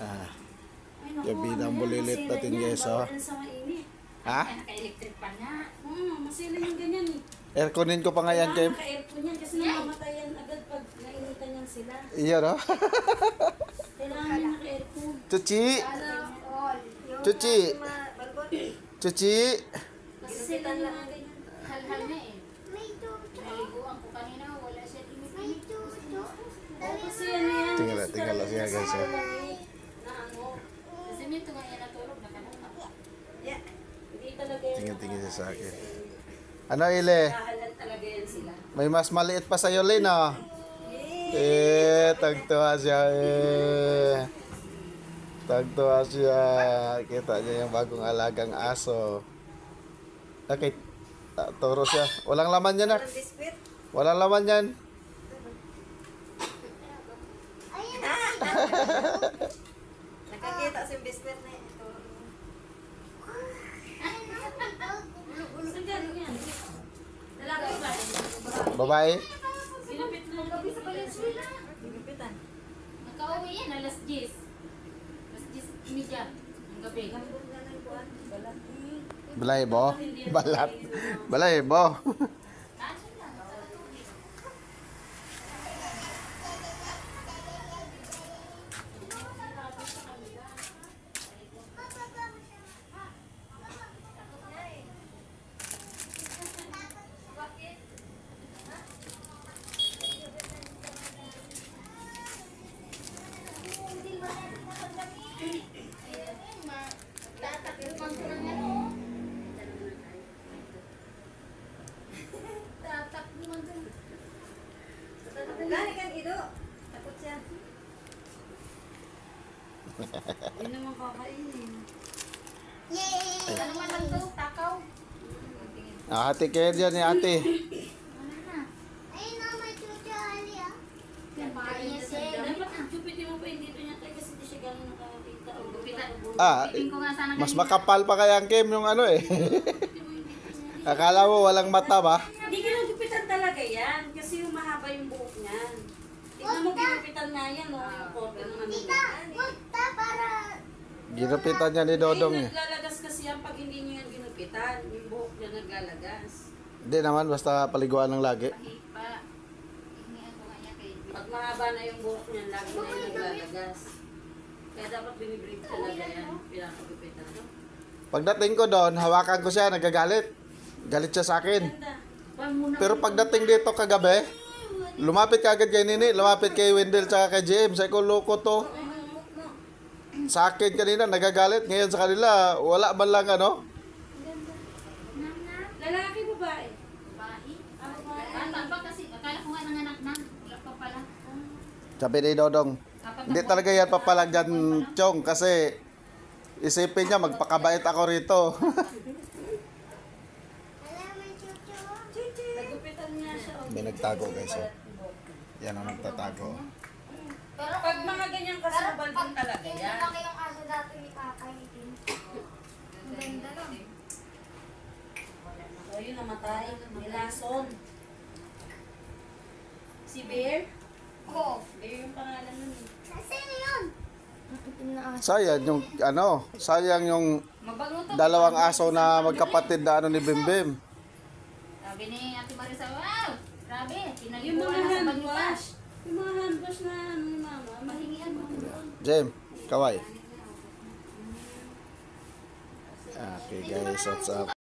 Ah, Ay, naku, yung binang ano yan, bulilit masira natin yan, guys, oh. bawal yan sa mainit. Ha? Naka-electric pa nga. Masira yung ganyan eh. Airconin ko pa nga yan, Kim. Naka-aircon yan kasi namamatay yan agad pag nainitan yan sila. Iya, no? Kailangan yan naka-aircon. Chuchi! Chuchi! Chuchi! Kasi sila yung mga ganyan. Hal-hal na eh. Naliguan ko kanina, wala siya tinipinit. Kasi ano yan. Tingala siya guys, oh. Na ano. Kasi nito nga yan natulog, nakalama. Hindi talaga yan. Tingin siya sa akin. Ano, Ile? Nakahalan talaga yan sila. May mas maliit pa sa'yo, Lin, oh. Tagtuwa siya, Tagtuwa siya. Kita niya yung bagong alagang aso. Okay, turo siya. Walang laman yan, ah. Walang laman yan. Nakakita si biscuit na ito. Saan galing yan? Lalaki ba? Babae? Sinapit mo gabi sa Valenzuela. Gigipitan. Nakauwi yan, alas 10. Alas 10:30 ang gabi. Gambon na ng buwan. Balat. Balaybo? Balat. Balaybo. Gani kan Ido. Takot siya. Hindi naman kakainin. Ano naman lang to, takaw. Ate kayo dyan ni ate. Dapat gupitin mo pa yung dito niya tayo kasi hindi siya gano'n nakakita. O gupitan. Tingin ko nga sana Mas kanina. makapal pa kaya ang Kim yung ano, eh. Akala mo walang mata ba? Hindi ginugupitan talaga yan kasi yung mahaba yung buhok niyan. Tignan mo ginugupitan nga yan, no? Yung corner ng ano niya. Ginupitan niya ni Dodong, eh. Naglalagas kasi yan pag hindi niyo yan ginupitan. Yung buhok niya naglalagas. Hindi naman, basta paliguan ng lagi. Pahipa. Hingian ko nga niya kay Pag mahaba na yung buhok niya, lagi na yung naglalagas. Kaya dapat binibreak talaga yan. Pinakagupitan. Pagdating ko doon, hawakan ko siya, nagagalit. Galit siya sa akin. Ganda. Pero pagdating dito kagabi, lumapit ka agad kay Nini, lumapit kay Wendell tsaka kay JM. Sabi ko, loko to. Sa akin kanina, nagagalit. Ngayon sa kanila, wala man lang ano. Lalaki, babae. babae. Bata pa kasi, akala ko nga nanganak na. Wala pa pala. Sabi ni Dodong, hindi talaga yan papalag dyan, Chong, kasi isipin niya, magpakabait ako rito. Nagupitan niya siya. May nagtago guys, oh. Yan ang nagtatago. Pag mga ganyan kasi balbon talaga yan. Malaki yung aso dati ni kakaitin. Ang ganda lang. O yun, namatay. Nilason. Si Bear? Oo. Bear yung pangalan nun eh. Sino yun? Ang itim na aso. Sayang yung, sayang yung Mabango to. dalawang aso na magkapatid na ano ni Bimbim. Sabi ni Ate Marisa, wow! Grabe, Yung pinaliguan mga na sa hand bagyo pa. wash. Yung mga hand wash na ano ni mama, mahingian mo. Jem, kaway. Okay guys, what's up?